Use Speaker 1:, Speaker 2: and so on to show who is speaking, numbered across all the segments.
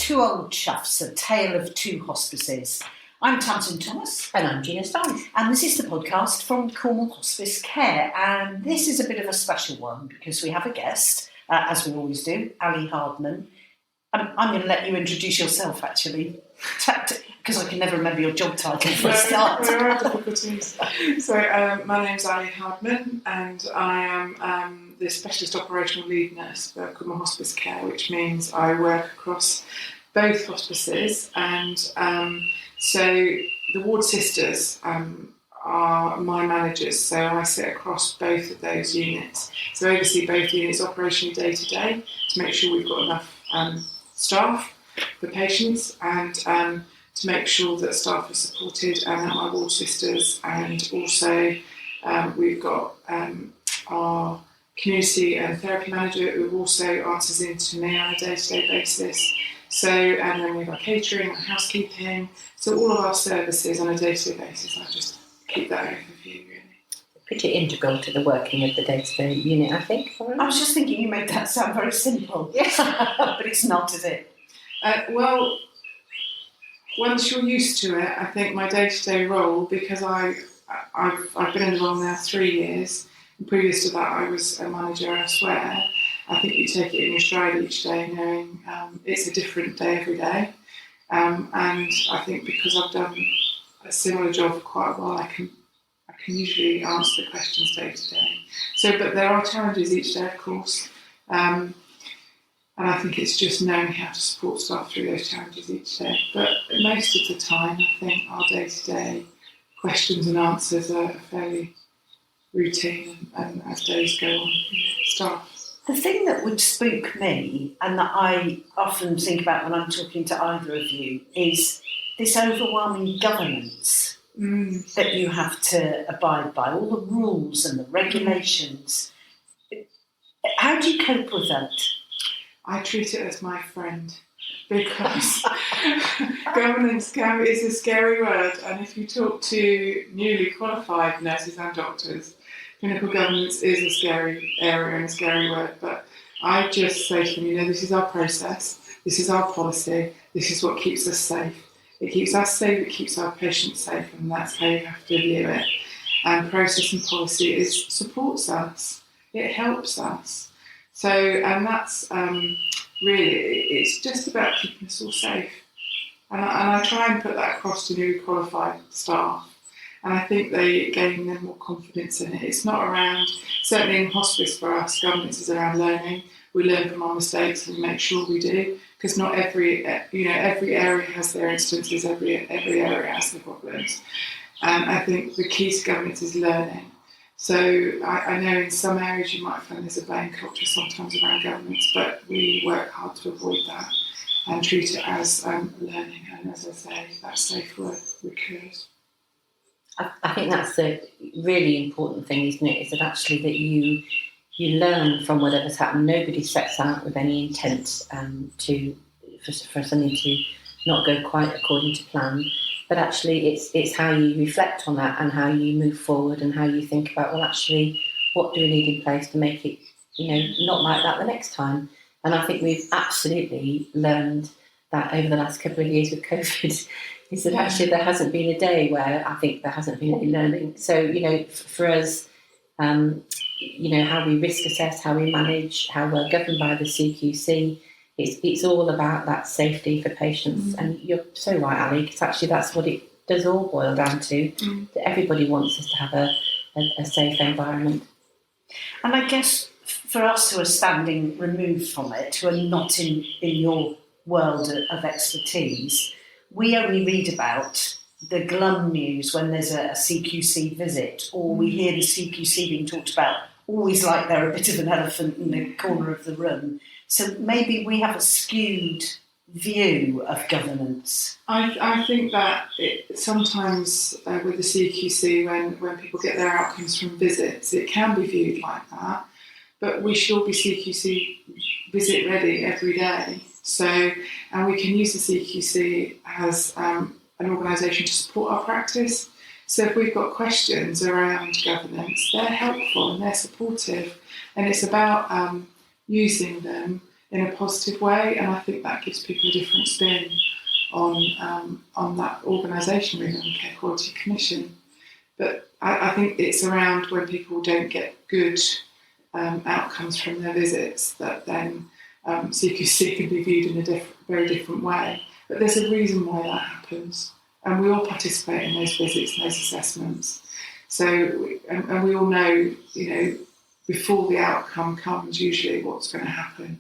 Speaker 1: Two Old Chuffs, A Tale of Two Hospices. I'm Tamsin Thomas.
Speaker 2: And I'm Gina and
Speaker 1: And this is the podcast from Cornwall Hospice Care. And this is a bit of a special one because we have a guest, as we always do, Ally Hardman. I'm going to let you introduce yourself, actually, because I can never remember your job title for a start.
Speaker 3: There are difficulties. So my name's Ally Hardman, and I am the Specialist Operational Lead Nurse for Cornwall Hospice Care, which means I work across both hospices. And so the ward sisters are my managers, so I sit across both of those units. So I oversee both units operationally day to day to make sure we've got enough staff for patients, and to make sure that staff are supported and that my ward sisters, and also we've got our community and therapy manager who also answers in to me on a day-to-day basis. So, and then we've got catering and housekeeping. So all of our services on a day-to-day basis, I just keep that overview really.
Speaker 2: pretty integral to the working of the day-to-day unit, I think.
Speaker 1: I was just thinking you made that sound very simple. Yes. But it's not, is it?
Speaker 3: Well, once you're used to it, I think my day-to-day role, because I've been in the role now 3 years, and previous to that I was a manager elsewhere, I think you take it in your stride each day, knowing it's a different day every day. And I think because I've done a similar job for quite a while, I can usually answer the questions day to day. So, but there are challenges each day, of course. And I think it's just knowing how to support staff through those challenges each day. But most of the time, I think our day-to-day questions and answers are fairly routine, and as days go on, staff.
Speaker 1: The thing that would spook me, and that I often think about when I'm talking to either of you, is this overwhelming governance that you have to abide by, all the rules and the regulations. How do you cope with that?
Speaker 3: I treat it as my friend, because governance is a scary word, and if you talk to newly qualified nurses and doctors, clinical governance is a scary area and a scary word. But I just say to them, this is our process, this is our policy, this is what keeps us safe. It keeps us safe, it keeps our patients safe, and that's how you have to view it. And process and policy supports us, it helps us. So, and that's really, it's just about keeping us all safe. And I try and put that across to newly qualified staff. And I think they gain them more confidence in it. It's not around, certainly in hospice for us, governance is around learning. We learn from our mistakes and we make sure we do, because not every area has their instances, every area has their problems. And I think the key to governance is learning. So I know in some areas you might find there's a blame culture sometimes around governance, but we work hard to avoid that and treat it as learning. And as I say, that safe word recurs.
Speaker 2: I think that's the really important thing, isn't it? Is that actually that you learn from whatever's happened. Nobody sets out with any intent for something to not go quite according to plan. But actually, it's how you reflect on that and how you move forward and how you think about, well, actually, what do we need in place to make it, not like that the next time? And I think we've absolutely learned that over the last couple of years with COVID. Is that actually there hasn't been a day where I think there hasn't been any learning. So, for us, how we risk assess, how we manage, how we're governed by the CQC, it's all about that safety for patients. And you're so right, Ally, because actually that's what it does all boil down to. That everybody wants us to have a safe environment.
Speaker 1: And I guess for us who are standing removed from it, who are not in your world of expertise, we only read about the glum news when there's a CQC visit, or we hear the CQC being talked about always like they're a bit of an elephant in the corner of the room. So maybe we have a skewed view of governance.
Speaker 3: I think that sometimes with the CQC, when people get their outcomes from visits, it can be viewed like that. But we should be CQC visit ready every day. So, and we can use the CQC as an organisation to support our practice. So if we've got questions around governance, they're helpful and they're supportive, and it's about using them in a positive way, and I think that gives people a different spin on that organisation, really, on Care Quality Commission. But I think it's around when people don't get good outcomes from their visits that then CQC can be viewed in a very different way. But there's a reason why that happens, and we all participate in those visits and those assessments. So, and we all know, before the outcome comes, usually what's going to happen.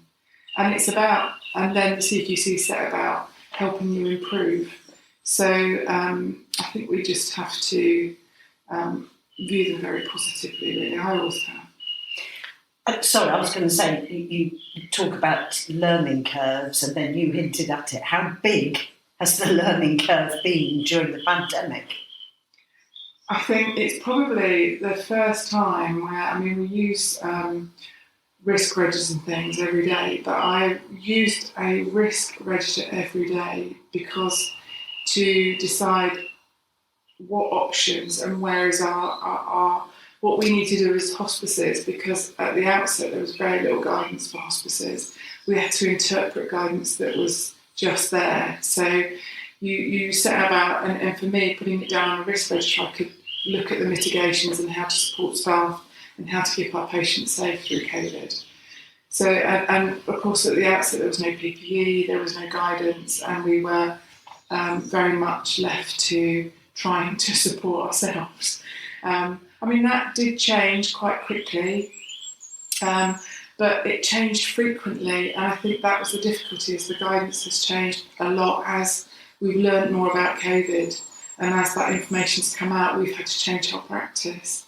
Speaker 3: And it's about, and then the CQC set about helping you improve. So I think we just have to view them very positively, really. I always have.
Speaker 1: Sorry, I was going to say, you talk about learning curves, and then you hinted at it. How big has the learning curve been during the pandemic?
Speaker 3: I think it's probably the first time where, we use risk registers and things every day, but I used a risk register every day because to decide what options and where is our what we need to do as hospices, because at the outset there was very little guidance for hospices. We had to interpret guidance that was just there. So you set about, and for me, putting it down on a risk register, I could look at the mitigations and how to support staff and how to keep our patients safe through COVID. So, and of course at the outset there was no PPE, there was no guidance, and we were very much left to trying to support ourselves. That did change quite quickly, but it changed frequently, and I think that was the difficulty, is the guidance has changed a lot as we've learned more about COVID, and as that information's come out, we've had to change our practice.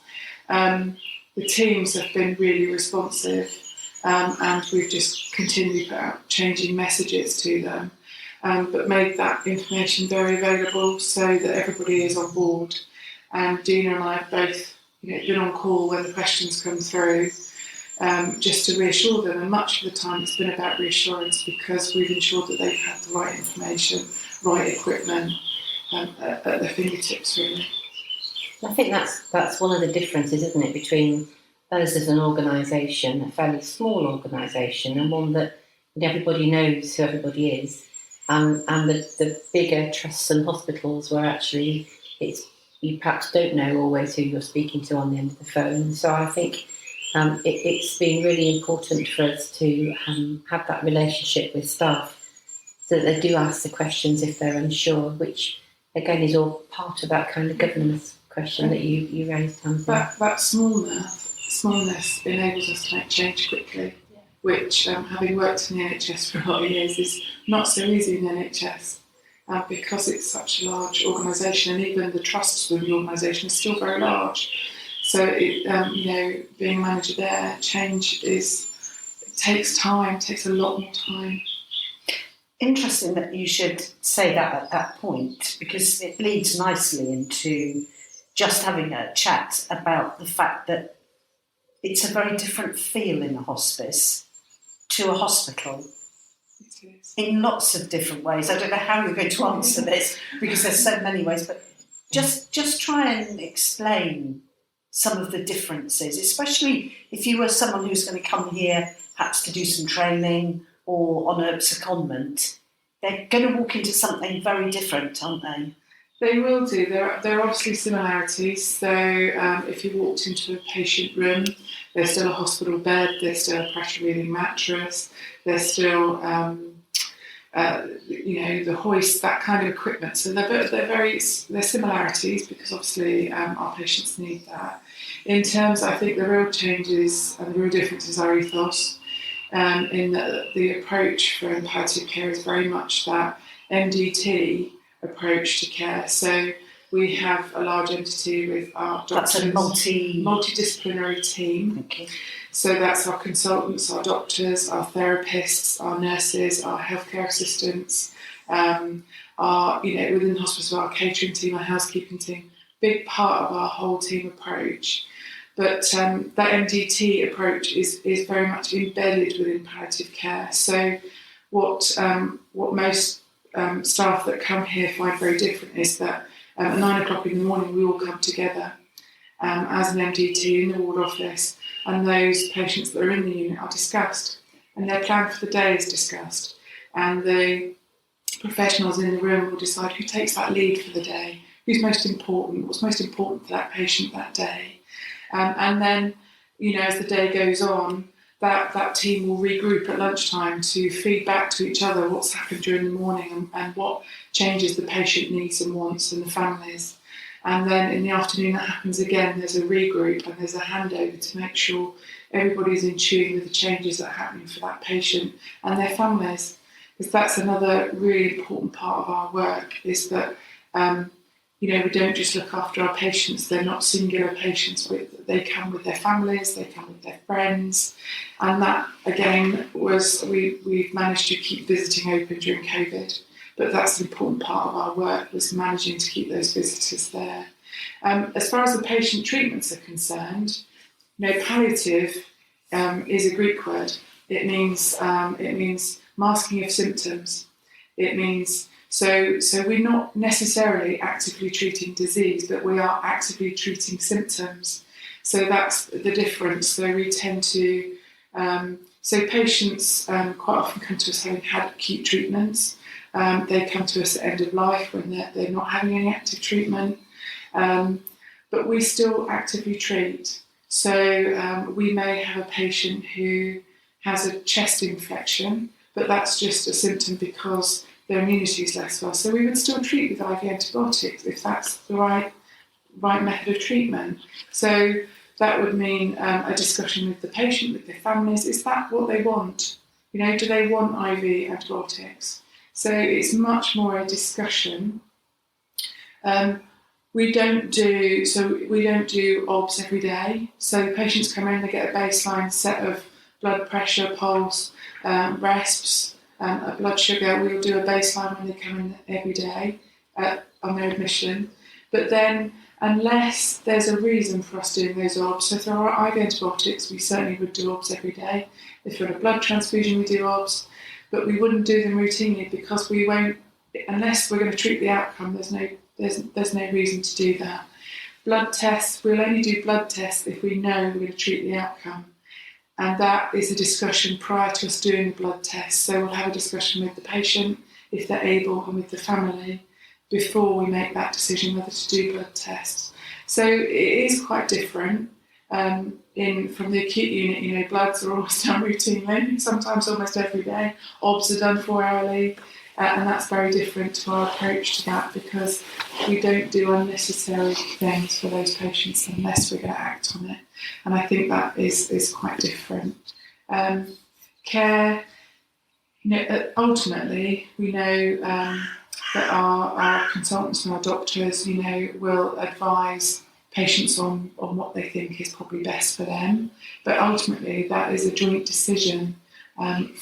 Speaker 3: The teams have been really responsive, and we've just continued changing messages to them, but made that information very available so that everybody is on board. And Gina and I have both been on call when the questions come through, just to reassure them, and much of the time it's been about reassurance because we've ensured that they've had the right information, right equipment at their fingertips, really.
Speaker 2: I think that's one of the differences, isn't it, between us as an organisation, a fairly small organisation, and one that everybody knows who everybody is, and the bigger trusts and hospitals where actually you perhaps don't know always who you're speaking to on the end of the phone. So I think it's been really important for us to have that relationship with staff so that they do ask the questions if they're unsure, which again is all part of that kind of governance question that you raised, Tamsin.
Speaker 3: That smallness enables us to make change quickly, which, having worked in the NHS for a lot of years, is not so easy in the NHS. Because it's such a large organisation, and even the trusts within the organisation are still very large. So, being a manager there, change takes time, takes a lot more time.
Speaker 1: Interesting that you should say that at that point, because it leads nicely into just having a chat about the fact that it's a very different feel in a hospice to a hospital. In lots of different ways. I don't know how you're going to answer this because there's so many ways, but just try and explain some of the differences, especially if you were someone who's going to come here perhaps to do some training or on a secondment. They're going to walk into something very different, aren't they?
Speaker 3: They will do. There are obviously similarities. So if you walked into a patient room, there's still a hospital bed, there's still a pressure relieving mattress, there's still the hoist, that kind of equipment. So they're similarities because obviously our patients need that. In terms, I think the real changes and the real differences are ethos, in that the approach for palliative care is very much that MDT approach to care. So we have a large entity with our doctors.
Speaker 1: That's a
Speaker 3: multidisciplinary team.
Speaker 1: Okay.
Speaker 3: So that's our consultants, our doctors, our therapists, our nurses, our healthcare assistants, within hospitals, our catering team, our housekeeping team. Big part of our whole team approach. But that MDT approach is very much embedded within palliative care. So what most staff that come here find very different is that at 9 o'clock in the morning we all come together as an MDT in the ward office, and those patients that are in the unit are discussed. and their plan for the day is discussed, and the professionals in the room will decide who takes that lead for the day, who's most important, what's most important for that patient that day. And then, as the day goes on, that team will regroup at lunchtime to feed back to each other what's happened during the morning and what changes the patient needs and wants and the families. And then in the afternoon that happens again, there's a regroup and there's a handover to make sure everybody's in tune with the changes that are happening for that patient and their families. Because that's another really important part of our work, is that we don't just look after our patients. They're not singular patients. They come with their families, they come with their friends. And that, again, we've managed to keep visiting open during COVID. But that's an important part of our work, was managing to keep those visitors there. As far as the patient treatments are concerned, palliative is a Greek word. It means masking of symptoms. It means so we're not necessarily actively treating disease, but we are actively treating symptoms. So that's the difference. So we tend to patients quite often come to us having had acute treatments. They come to us at end of life when they're not having any active treatment, but we still actively treat. So we may have a patient who has a chest infection, but that's just a symptom because their immunity is less well. So we would still treat with IV antibiotics if that's the right method of treatment. So that would mean a discussion with the patient, with their families. Is that what they want? Do they want IV antibiotics? So it's much more a discussion. We don't do OBS every day. So patients come in, they get a baseline set of blood pressure, pulse, resps, a blood sugar. We'll do a baseline when they come in every day on their admission. But then, unless there's a reason for us doing those OBS, so if there are IV antibiotics, we certainly would do OBS every day. If you're on a blood transfusion, we do OBS. But we wouldn't do them routinely because we won't, unless we're going to treat the outcome, there's no reason to do that. Blood tests, we'll only do blood tests if we know we're going to treat the outcome. And that is a discussion prior to us doing the blood test. So we'll have a discussion with the patient, if they're able, and with the family before we make that decision whether to do blood tests. So it is quite different. From the acute unit, bloods are always done routinely, sometimes almost every day. OBS are done 4 hourly, and that's very different to our approach to that because we don't do unnecessary things for those patients unless we're going to act on it. And I think that is quite different. Care, ultimately, we know that our consultants and our doctors, will advise patients on what they think is probably best for them. But ultimately, that is a joint decision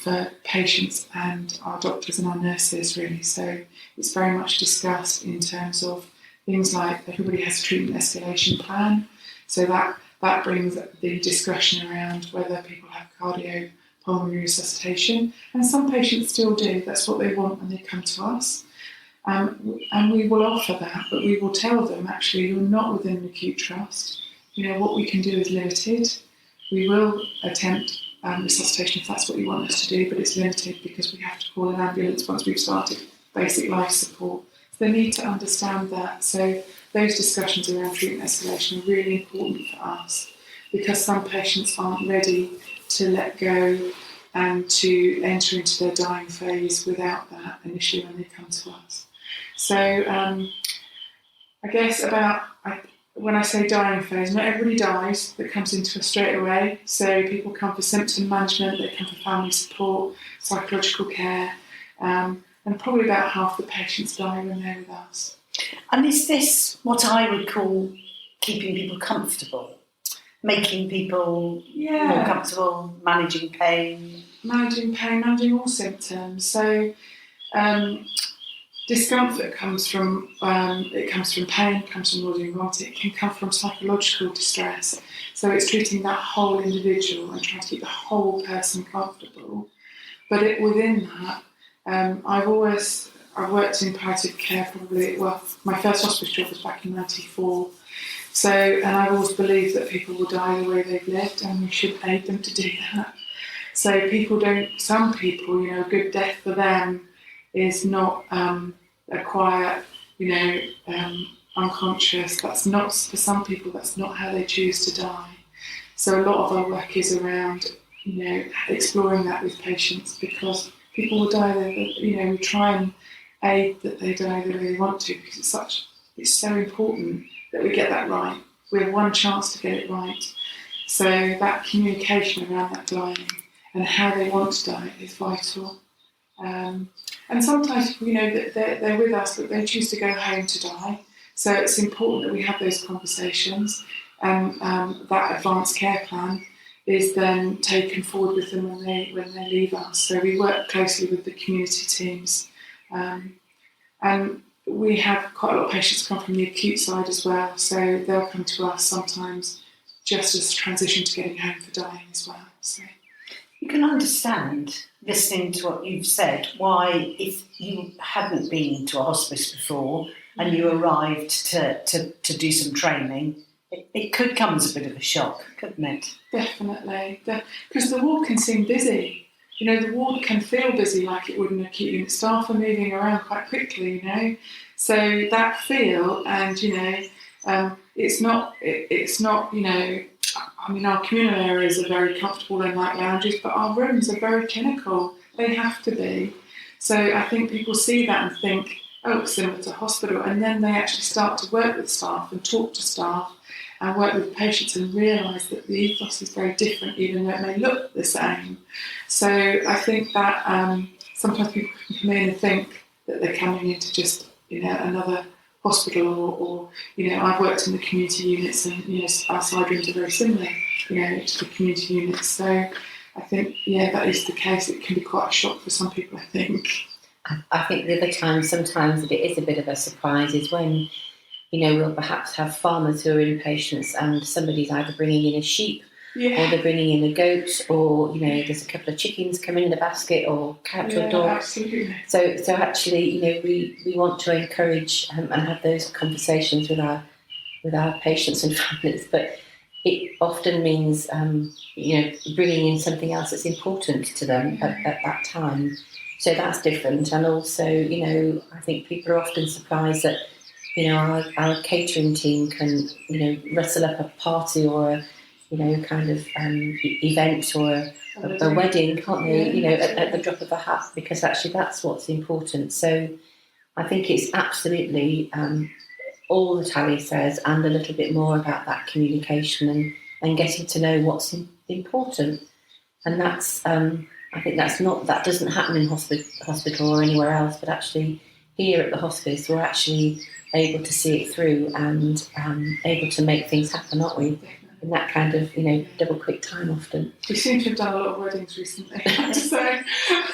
Speaker 3: for patients and our doctors and our nurses, really. So it's very much discussed in terms of things like everybody has a treatment escalation plan. So that brings the discussion around whether people have cardiopulmonary resuscitation. And some patients still do. That's what they want when they come to us. And we will offer that, but we will tell them, actually, you're not within an acute trust. What we can do is limited. We will attempt resuscitation if that's what you want us to do, but it's limited because we have to call an ambulance once we've started basic life support. So they need to understand that. So those discussions around treatment escalation are really important for us because some patients aren't ready to let go and to enter into their dying phase without that initially when they come to us. So I guess when I say dying phase, not everybody dies that comes into us straight away. So people come for symptom management, they come for family support, psychological care, and probably about half the patients die when they're with us.
Speaker 1: And is this what I would call keeping people comfortable? Making people more comfortable, managing pain?
Speaker 3: Managing all symptoms. So discomfort comes from pain, it comes from nausea and vomiting. It can come from psychological distress. So it's treating that whole individual and trying to keep the whole person comfortable. But within that, I've worked in palliative care my first hospice job was back in 1994. And I've always believed that people will die the way they've lived and we should aid them to do that. So some people, you know, a good death for them is not a quiet, you know, unconscious. That's not, for some people, that's not how they choose to die. So a lot of our work is around, you know, exploring that with patients, because people will die, you know, we try and aid that they die the way they want to, because it's so important that we get that right. We have one chance to get it right. So that communication around that dying and how they want to die is vital. And sometimes, you know, they're with us, but they choose to go home to die. So it's important that we have those conversations, and that advanced care plan is then taken forward with them when they leave us. So we work closely with the community teams, and we have quite a lot of patients come from the acute side as well. So they'll come to us sometimes just as a transition to getting home for dying as well. So
Speaker 1: you can understand, listening to what you've said, why if you hadn't been to a hospice before and you arrived to do some training, it could come as a bit of a shock, couldn't it?
Speaker 3: Definitely, because the ward can seem busy. You know, the ward can feel busy like it would in acute unit. Staff are moving around quite quickly, you know. So that feel, and you know, it's not, you know. I mean, our communal areas are very comfortable and like lounges, but our rooms are very clinical. They have to be. So I think people see that and think, oh, it's similar to hospital, and then they actually start to work with staff and talk to staff and work with patients and realise that the ethos is very different, even though it may look the same. So I think that sometimes people can come in and think that they're coming into just, you know, another hospital, or you know, I've worked in the community units, and you know, our side rooms are very similar, you know, to the community units. So I think, yeah, that is the case. It can be quite a shock for some people, I think.
Speaker 2: I think the other time, sometimes that it is a bit of a surprise is when, you know, we'll perhaps have farmers who are inpatients and somebody's either bringing in a sheep, or they're bringing in a goat, or, you know, there's a couple of chickens coming in a basket, or cat or dog.
Speaker 3: Absolutely.
Speaker 2: So actually, you know, we want to encourage and have those conversations with our patients and families, but it often means, you know, bringing in something else that's important to them at that time. So that's different. And also, you know, I think people are often surprised that, you know, our catering team can, you know, rustle up a party or a, you know, kind of event or a wedding, can't they? You know, at the drop of a hat, because actually that's what's important. So I think it's absolutely all that Ally says, and a little bit more about that communication and getting to know what's important. And that's, I think that doesn't happen in hospital or anywhere else, but actually here at the hospice, we're actually able to see it through and able to make things happen, aren't we? In that kind of, you know, double quick time often.
Speaker 3: We seem to have done a lot of weddings recently, I have to say.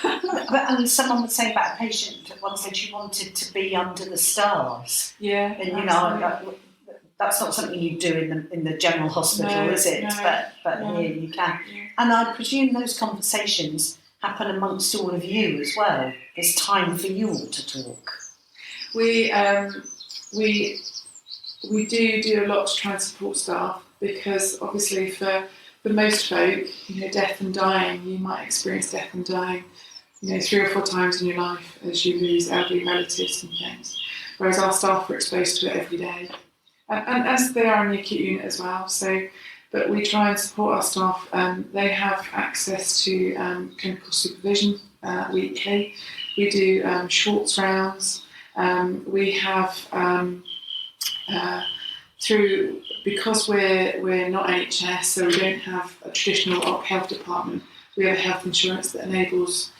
Speaker 1: And someone was saying about a patient that once said she wanted to be under the stars.
Speaker 3: Yeah,
Speaker 1: and you know, that's not something you do in the general hospital, is it? But here you can. Yeah. And I presume those conversations happen amongst all of you as well. There's time for you all to talk.
Speaker 3: We do a lot to try and support staff, because obviously for most folk, you know, death and dying, you might experience death and dying, you know, 3 or 4 times in your life as you lose elderly relatives and things. Whereas our staff are exposed to it every day, and as they are in the acute unit as well. So, but we try and support our staff. They have access to clinical supervision weekly. We do shorts rounds. We have because we're not NHS, so we don't have a traditional health department. We have a health insurance that enables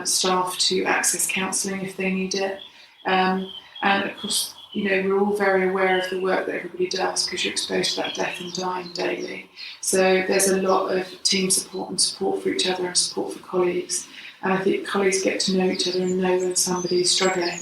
Speaker 3: staff to access counselling if they need it. And of course, you know, we're all very aware of the work that everybody does, because you're exposed to that death and dying daily. So there's a lot of team support and support for each other and support for colleagues. And I think colleagues get to know each other and know when somebody's struggling,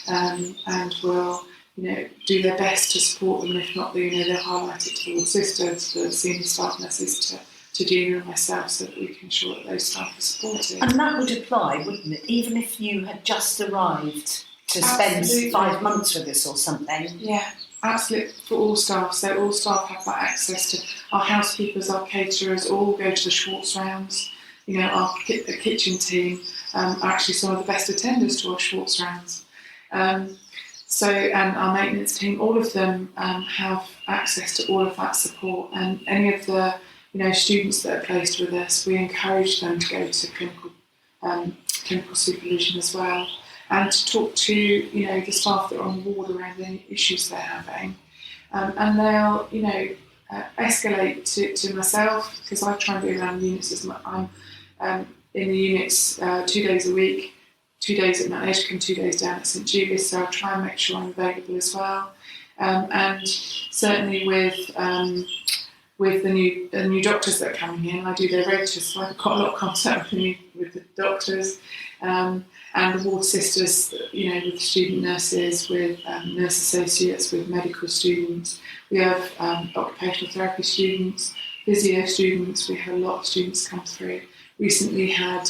Speaker 3: and will, you know, do their best to support them. If not, you know, they'll highlight it to the sisters, to the senior staff nurses, to Gina and myself, so that we can ensure that those staff are supported.
Speaker 1: And that would apply, wouldn't it? Even if you had just arrived to spend 5 months with us or something.
Speaker 3: Yeah, absolutely, for all staff. So all staff have that access to our housekeepers, our caterers, all go to the Schwartz rounds. our kitchen team are actually some of the best attenders to our Schwartz rounds. And our maintenance team, all of them have access to all of that support. And any of the students that are placed with us, we encourage them to go to clinical supervision as well, and to talk to the staff that are on the ward around any issues they're having. And they'll escalate to myself, because I try and be around the units as much. I'm in the units 2 days a week. 2 days at Mount Edgecombe, 2 days down at St Julius, so I'll try and make sure I'm available as well. And certainly with the new doctors that are coming in, I do their rotas, so I've got a lot of contact with the doctors and the ward sisters, with student nurses, with nurse associates, with medical students. We have occupational therapy students, physio students. We have a lot of students come through. Recently had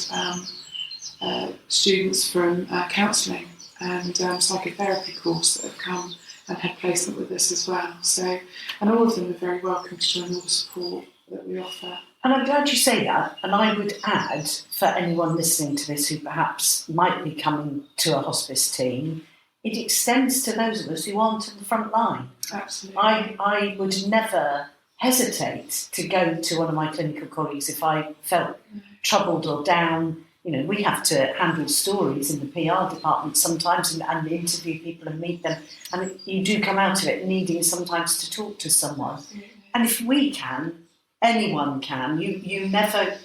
Speaker 3: students from counselling and psychotherapy course that have come and had placement with us as well. So, and all of them are very welcome to join all the support that we offer.
Speaker 1: And I'm glad you say that. And I would add, for anyone listening to this who perhaps might be coming to a hospice team, it extends to those of us who aren't on the front line.
Speaker 3: Absolutely.
Speaker 1: I would never hesitate to go to one of my clinical colleagues if I felt troubled or down. We have to handle stories in the PR department sometimes and interview people and meet them. And you do come out of it needing sometimes to talk to someone.
Speaker 3: Absolutely.
Speaker 1: And if we can, anyone can.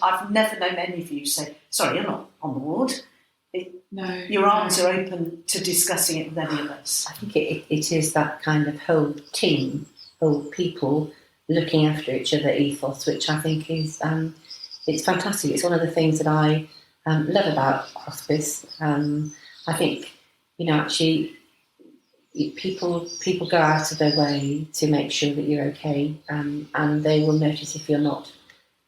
Speaker 1: I've never known any of you say, sorry, you're not on the ward. Your arms are open to discussing it with any of us.
Speaker 2: I think it is that kind of whole team, whole people looking after each other ethos, which I think is it's fantastic. It's one of the things that I love about hospice. I think actually people go out of their way to make sure that you're okay, and they will notice if you're not.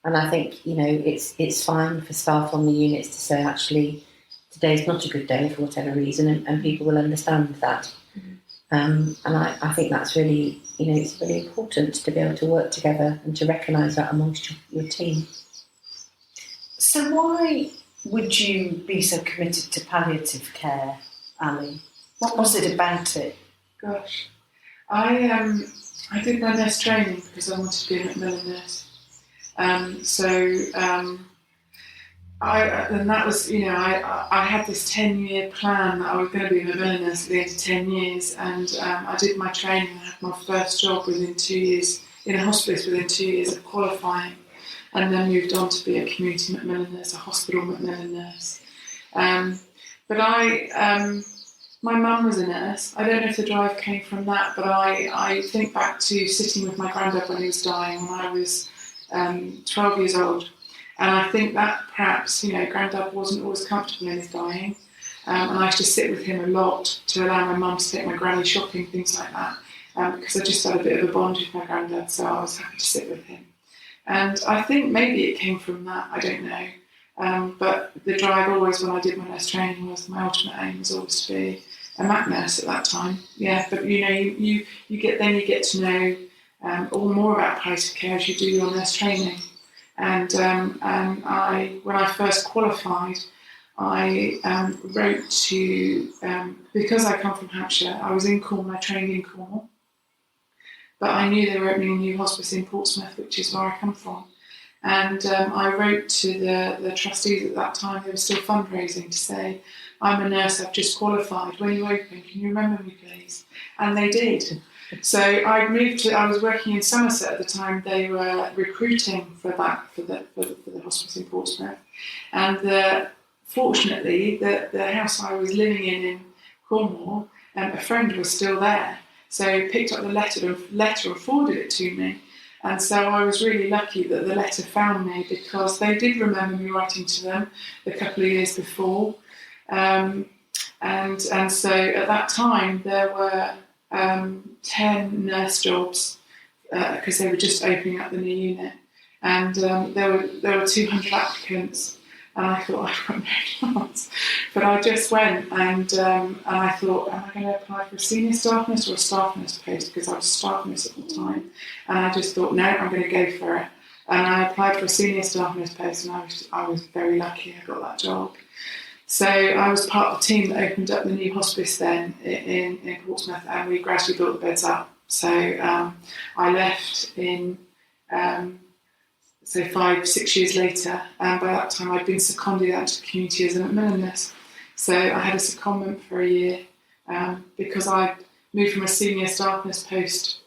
Speaker 2: And I think it's fine for staff on the units to say, actually, today's not a good day for whatever reason, and people will understand that. And I think that's really it's really important to be able to work together and to recognise that amongst your team.
Speaker 1: So why would you be so committed to palliative care, Ally? What was it about it?
Speaker 3: Gosh, I did my nurse training because I wanted to be a Macmillan nurse. And that was, I had this 10-year plan that I was going to be a Macmillan nurse at the end of 10 years, and I did my training and had my first job within 2 years, in a hospice within 2 years of qualifying. And then moved on to be a community Macmillan nurse, a hospital Macmillan nurse. But my mum was a nurse. I don't know if the drive came from that, but I think back to sitting with my granddad when he was dying when I was 12 years old. And I think that perhaps, granddad wasn't always comfortable in his dying. And I used to sit with him a lot to allow my mum to take my granny shopping, things like that, because I just had a bit of a bond with my granddad, so I was happy to sit with him. And I think maybe it came from that, I don't know. But the drive always, when I did my nurse training, was my ultimate aim was always to be a MAC nurse at that time. Yeah, but you get to know all more about palliative care as you do your nurse training. And when I first qualified, I wrote to, because I come from Hampshire, I was in Cornwall, I trained in Cornwall. But I knew they were opening a new hospice in Portsmouth, which is where I come from. And I wrote to the trustees at that time, they were still fundraising, to say, I'm a nurse, I've just qualified. When you open, can you remember me, please? And they did. So I was working in Somerset at the time. They were recruiting for the hospice in Portsmouth. And fortunately, the house I was living in Cornwall, a friend was still there. So he picked up the letter and forwarded it to me. And so I was really lucky that the letter found me, because they did remember me writing to them a couple of years before. And so at that time there were 10 nurse jobs, because they were just opening up the new unit. And there were 200 applicants. And I thought, I've got no chance. But I just went and I thought, am I going to apply for a senior staff nurse or a staff nurse post? Because I was a staff nurse at the time. And I just thought, no, I'm going to go for it. and I applied for a senior staff nurse post, and I was very lucky. I got that job. So I was part of the team that opened up the new hospice then in Portsmouth, and we gradually built the beds up. So I left in 5-6 years later, and by that time I'd been seconded out to the community as a Macmillan nurse. So I had a secondment for a year because I moved from a senior staff nurse post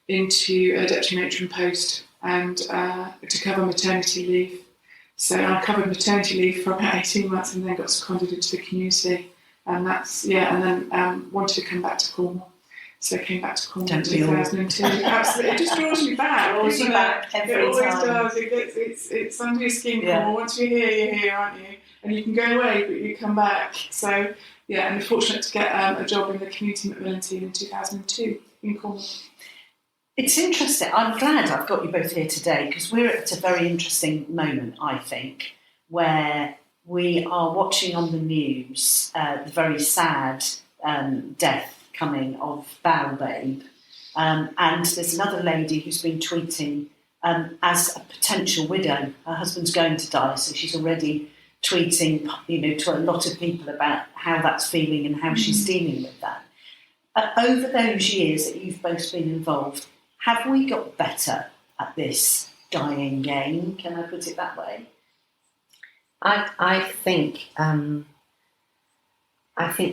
Speaker 3: into a deputy matron post, and to cover maternity leave. So I covered maternity leave for about 18 months and then got seconded into the community, and and then wanted to come back to Cornwall. So I came back to Cornwall in 2002. Absolutely, it just draws you back.
Speaker 1: Draws you back every
Speaker 3: It always
Speaker 1: time.
Speaker 3: does. It's under your skin, Cornwall. Once you're here, aren't you? And you can go away, but you come back. So yeah, and we're fortunate to get a job in the community Macmillan team in 2002 in Cornwall.
Speaker 1: It's interesting. I'm glad I've got you both here today, because we're at a very interesting moment, I think, where we are watching on the news the very sad death coming of Bow Babe. And there's another lady who's been tweeting as a potential widow. Her husband's going to die, so she's already tweeting, to a lot of people about how that's feeling and how she's dealing with that. Over those years that you've both been involved, have we got better at this dying game? Can I put it that way?
Speaker 2: I think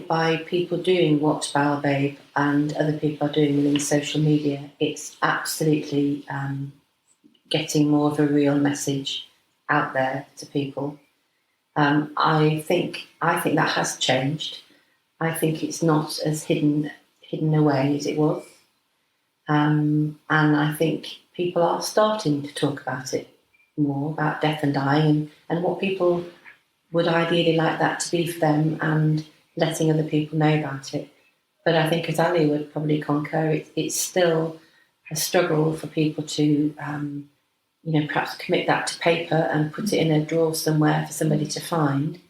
Speaker 2: by people doing what Bow Babe and other people are doing within social media, it's absolutely getting more of a real message out there to people. I think that has changed. I think it's not as hidden away as it was. And I think people are starting to talk about it more, about death and dying, and what people would ideally like that to be for them, and letting other people know about it. But I think, as Ally would probably concur, it's still a struggle for people to, perhaps commit that to paper and put it in a drawer somewhere for somebody to find.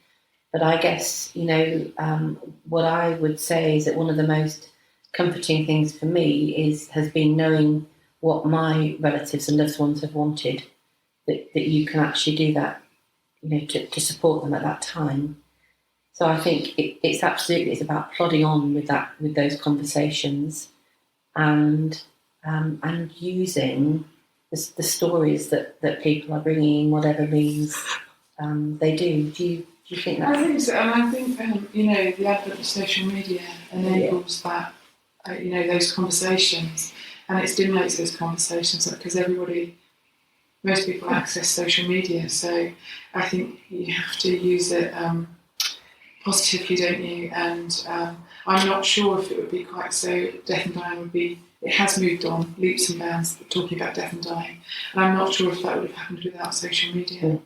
Speaker 2: But I guess, what I would say is that one of the most comforting things for me has been knowing what my relatives and loved ones have wanted, that you can actually do that, to support them at that time. So I think it's about plodding on with those conversations, and using the stories that people are bringing, whatever means they do. Do you think that?
Speaker 3: I think so, and I think the advent of social media enables that. Those conversations, and it stimulates those conversations because most people access social media. So I think you have to use it positively, don't you? And I'm not sure if it would be quite so. Death and dying would be. It has moved on leaps and bounds talking about death and dying, and I'm not sure if that would have happened without social media.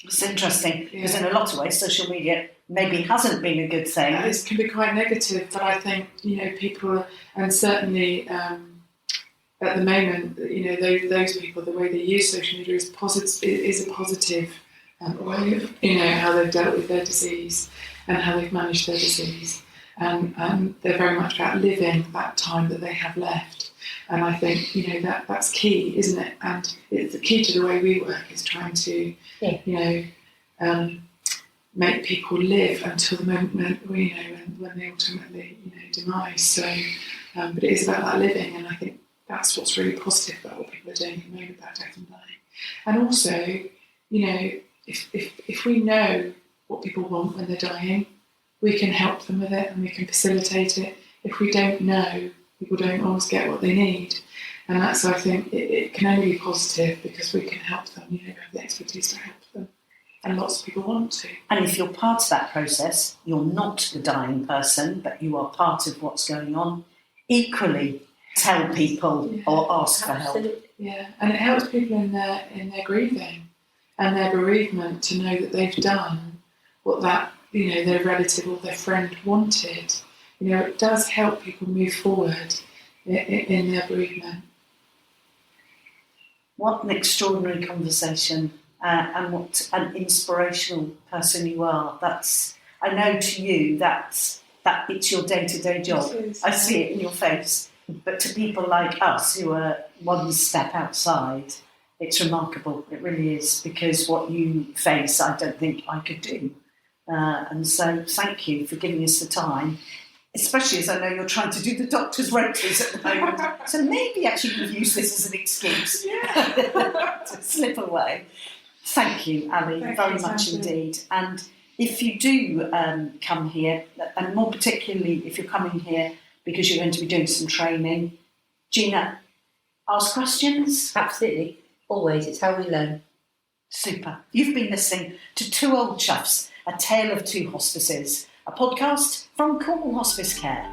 Speaker 1: It's interesting because in a lot of ways, social media maybe hasn't been a good thing.
Speaker 3: It can be quite negative, but I think people, and certainly at the moment, those people, the way they use social media is a positive way of how they've dealt with their disease and how they've managed their disease, and they're very much about living that time that they have left. And I think that's key, isn't it? And it's the key to the way we work is trying to make people live until the moment when they ultimately demise. So, but it is about that living, and I think that's what's really positive about what people are doing at the moment about death and dying. And also, if we know what people want when they're dying, we can help them with it and we can facilitate it. If we don't know, people don't always get what they need, and that's, I think, it can only be positive because we can help them. We have the expertise to help them. And lots of people want to.
Speaker 1: And if you're part of that process, you're not the dying person, but you are part of what's going on. Equally, tell people or ask for help.
Speaker 3: Yeah, and it helps people in their grieving and their bereavement to know that they've done what that their relative or their friend wanted. It does help people move forward in their bereavement.
Speaker 1: What an extraordinary conversation. And what an inspirational person you are. I know to you that it's your day-to-day job. I see it in your face. But to people like us who are one step outside, It's remarkable. It really is, because what you face, I don't think I could do. And so thank you for giving us the time, especially as I know you're trying to do the doctor's rotas at the moment. So maybe actually you've used this as an excuse to slip away. Thank you, Ali, very much indeed. And if you do come here, and more particularly if you're coming here because you're going to be doing some training, Gina, ask questions?
Speaker 2: Absolutely. Always. It's how we learn.
Speaker 1: Super. You've been listening to Two Old Chuffs, A Tale of Two Hospices, a podcast from Cornwall Hospice Care.